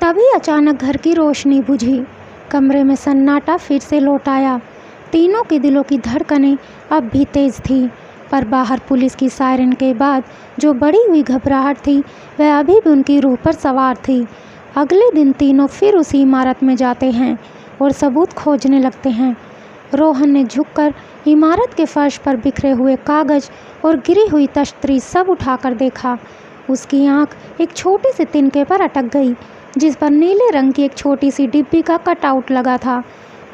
तभी अचानक घर की रोशनी बुझी। कमरे में सन्नाटा फिर से लौट आया। तीनों के दिलों की धड़कनें अब भी तेज थी, पर बाहर पुलिस की सायरन के बाद जो बढ़ी हुई घबराहट थी वह अभी भी उनकी रूह पर सवार थी। अगले दिन तीनों फिर उसी इमारत में जाते हैं और सबूत खोजने लगते हैं। रोहन ने झुककर इमारत के फर्श पर बिखरे हुए कागज़ और गिरी हुई तश्तरी सब उठाकर देखा। उसकी आंख एक छोटे से तिनके पर अटक गई, जिस पर नीले रंग की एक छोटी सी डिब्बी का कटआउट लगा था।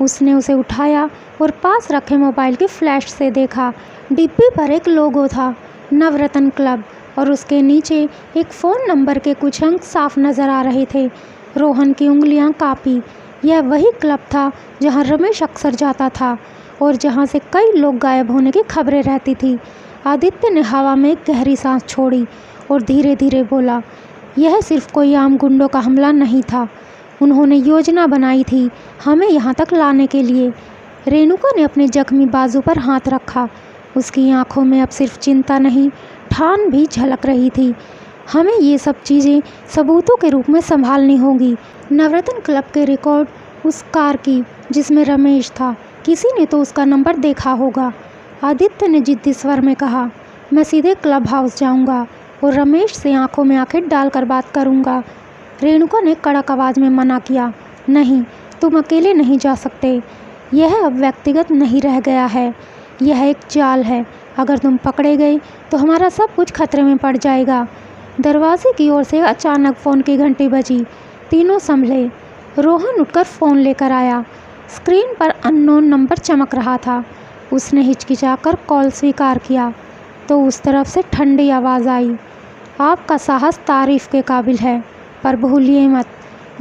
उसने उसे उठाया और पास रखे मोबाइल के फ्लैश से देखा। डिब्बी पर एक लोगो था, नवरत्न क्लब, और उसके नीचे एक फ़ोन नंबर के कुछ अंक साफ नज़र आ रहे थे। रोहन की उंगलियां कांपी। यह वही क्लब था जहां रमेश अक्सर जाता था और जहां से कई लोग गायब होने की खबरें रहती थी। आदित्य ने हवा में एक गहरी सांस छोड़ी और धीरे धीरे बोला, यह सिर्फ कोई आम गुंडों का हमला नहीं था। उन्होंने योजना बनाई थी हमें यहाँ तक लाने के लिए। रेणुका ने अपने जख्मी बाजू पर हाथ रखा। उसकी आंखों में अब सिर्फ चिंता नहीं, ठान भी झलक रही थी। हमें ये सब चीज़ें सबूतों के रूप में संभालनी होगी। नवरत्न क्लब के रिकॉर्ड, उस कार की जिसमें रमेश था, किसी ने तो उसका नंबर देखा होगा। आदित्य ने जिद्दी स्वर में कहा, मैं सीधे क्लब हाउस जाऊंगा और रमेश से आंखों में आंखें डालकर बात करूंगा। रेणुका ने कड़क आवाज़ में मना किया, नहीं, तुम अकेले नहीं जा सकते। यह अब व्यक्तिगत नहीं रह गया है, यह एक चाल है। अगर तुम पकड़े गए तो हमारा सब कुछ खतरे में पड़ जाएगा। दरवाजे की ओर से अचानक फ़ोन की घंटी बजी। तीनों संभले। रोहन उठकर फ़ोन लेकर आया। स्क्रीन पर अननोन नंबर चमक रहा था। उसने हिचकिचाकर कॉल स्वीकार किया तो उस तरफ से ठंडी आवाज़ आई, आपका साहस तारीफ़ के काबिल है, पर भूलिए मत,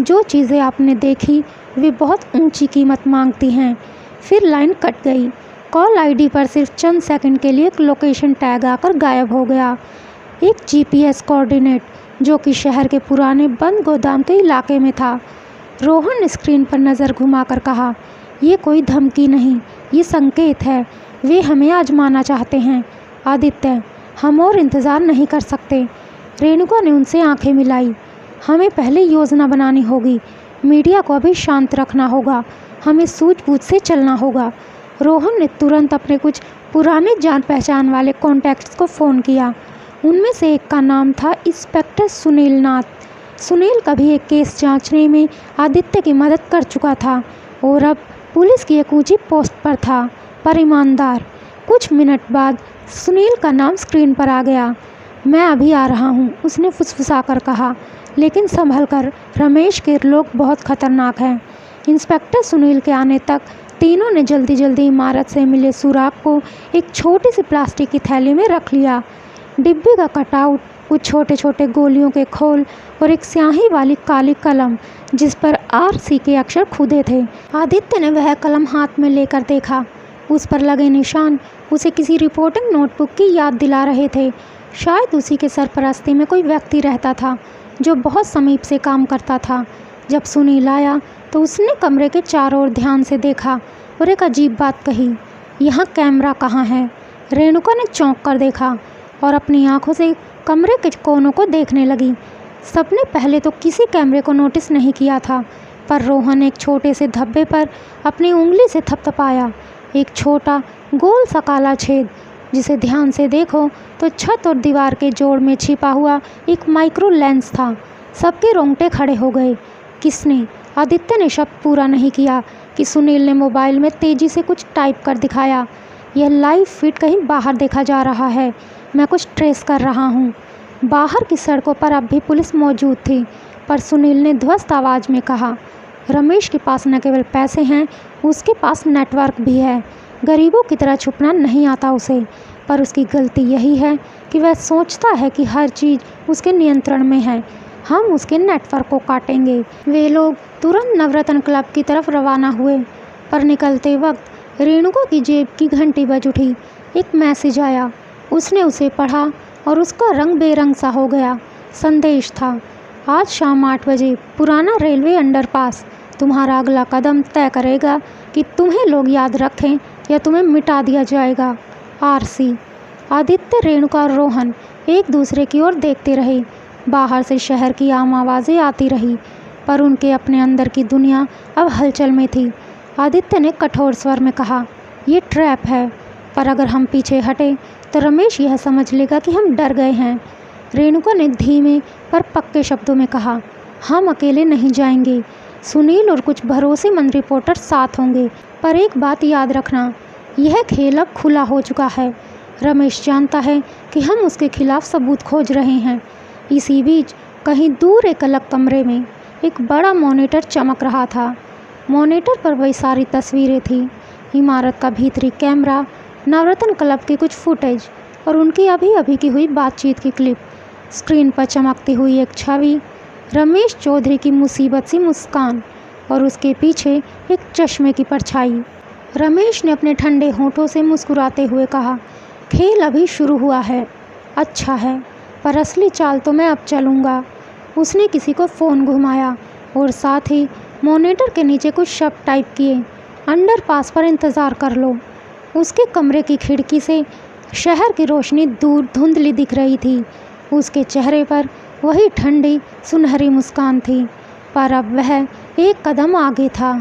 जो चीज़ें आपने देखी वे बहुत ऊंची कीमत मांगती हैं। फिर लाइन कट गई। कॉल आईडी पर सिर्फ चंद सेकंड के लिए एक लोकेशन टैग आकर गायब हो गया। एक जीपीएस कोऑर्डिनेट जो कि शहर के पुराने बंद गोदाम के इलाके में था। रोहन ने स्क्रीन पर नज़र घुमाकर कहा, ये कोई धमकी नहीं, ये संकेत है। वे हमें आजमाना चाहते हैं। आदित्य, हम और इंतज़ार नहीं कर सकते। रेणुका ने उनसे आंखें मिलाई। हमें पहले योजना बनानी होगी। मीडिया को अभी शांत रखना होगा। हमें सूझबूझ से चलना होगा। रोहन ने तुरंत अपने कुछ पुराने जान पहचान वाले कॉन्टैक्ट्स को फ़ोन किया। उनमें से एक का नाम था इंस्पेक्टर सुनील नाथ। सुनील कभी एक केस जांचने में आदित्य की मदद कर चुका था और अब पुलिस की एक ऊंची पोस्ट पर था, पर ईमानदार। कुछ मिनट बाद सुनील का नाम स्क्रीन पर आ गया। मैं अभी आ रहा हूँ, उसने फुसफुसाकर कहा, लेकिन संभल कर, रमेश के लोग बहुत खतरनाक हैं। इंस्पेक्टर सुनील के आने तक तीनों ने जल्दी जल्दी इमारत से मिले सुराग को एक छोटी सी प्लास्टिक की थैली में रख लिया। डिब्बे का कटआउट, कुछ छोटे छोटे गोलियों के खोल और एक स्याही वाली काली कलम जिस पर आरसी के अक्षर खुदे थे। आदित्य ने वह कलम हाथ में लेकर देखा। उस पर लगे निशान उसे किसी रिपोर्टिंग नोटबुक की याद दिला रहे थे। शायद उसी के सरपरस्ती में कोई व्यक्ति रहता था जो बहुत समीप से काम करता था। जब सुनील आया तो उसने कमरे के चारों ओर ध्यान से देखा और एक अजीब बात कही, यहाँ कैमरा कहाँ है? रेणुका ने चौंक कर देखा और अपनी आंखों से कमरे के कोनों को देखने लगी। सबने पहले तो किसी कैमरे को नोटिस नहीं किया था, पर रोहन एक छोटे से धब्बे पर अपनी उंगली से थपथपाया। एक छोटा गोल सा काला छेद, जिसे ध्यान से देखो तो छत और दीवार के जोड़ में छिपा हुआ एक माइक्रो लेंस था। सबके रोंगटे खड़े हो गए। किसने? आदित्य ने शब्द पूरा नहीं किया कि सुनील ने मोबाइल में तेज़ी से कुछ टाइप कर दिखाया। यह लाइव फीड कहीं बाहर देखा जा रहा है। मैं कुछ ट्रेस कर रहा हूँ। बाहर की सड़कों पर अब भी पुलिस मौजूद थी, पर सुनील ने ध्वस्त आवाज़ में कहा, रमेश के पास न केवल पैसे हैं, उसके पास नेटवर्क भी है। गरीबों की तरह छुपना नहीं आता उसे, पर उसकी गलती यही है कि वह सोचता है कि हर चीज़ उसके नियंत्रण में है। हम उसके नेटवर्क को काटेंगे। वे लोग तुरंत नवरत्न क्लब की तरफ रवाना हुए, पर निकलते वक्त रेणुका की जेब की घंटी बज उठी। एक मैसेज आया। उसने उसे पढ़ा और उसका रंग बेरंग सा हो गया। संदेश था, आज शाम 8 बजे पुराना रेलवे अंडरपास। तुम्हारा अगला कदम तय करेगा कि तुम्हें लोग याद रखें या तुम्हें मिटा दिया जाएगा। आरसी। आदित्य, रेणुका और रोहन एक दूसरे की ओर देखते रहे। बाहर से शहर की आम आवाज़ें आती रही, पर उनके अपने अंदर की दुनिया अब हलचल में थी। आदित्य ने कठोर स्वर में कहा, ये ट्रैप है, पर अगर हम पीछे हटे तो रमेश यह समझ लेगा कि हम डर गए हैं। रेणुका ने धीमे पर पक्के शब्दों में कहा, हम अकेले नहीं जाएंगे। सुनील और कुछ भरोसेमंद रिपोर्टर साथ होंगे, पर एक बात याद रखना, यह खेल अब खुला हो चुका है। रमेश जानता है कि हम उसके खिलाफ सबूत खोज रहे हैं। इसी बीच कहीं दूर एक अलग कमरे में एक बड़ा मॉनिटर चमक रहा था। मॉनिटर पर वही सारी तस्वीरें थी, इमारत का भीतरी कैमरा, नवरत्न क्लब की कुछ फुटेज और उनकी अभी अभी की हुई बातचीत की क्लिप। स्क्रीन पर चमकती हुई एक छवि, रमेश चौधरी की मुसीबत सी मुस्कान और उसके पीछे एक चश्मे की परछाई। रमेश ने अपने ठंडे होंठों से मुस्कुराते हुए कहा, खेल अभी शुरू हुआ है। अच्छा है, पर असली चाल तो मैं अब चलूँगा। उसने किसी को फ़ोन घुमाया और साथ ही मॉनिटर के नीचे कुछ शब्द टाइप किए, अंडरपास पर इंतज़ार कर लो। उसके कमरे की खिड़की से शहर की रोशनी दूर धुंधली दिख रही थी। उसके चेहरे पर वही ठंडी सुनहरी मुस्कान थी, पर अब वह एक कदम आगे था।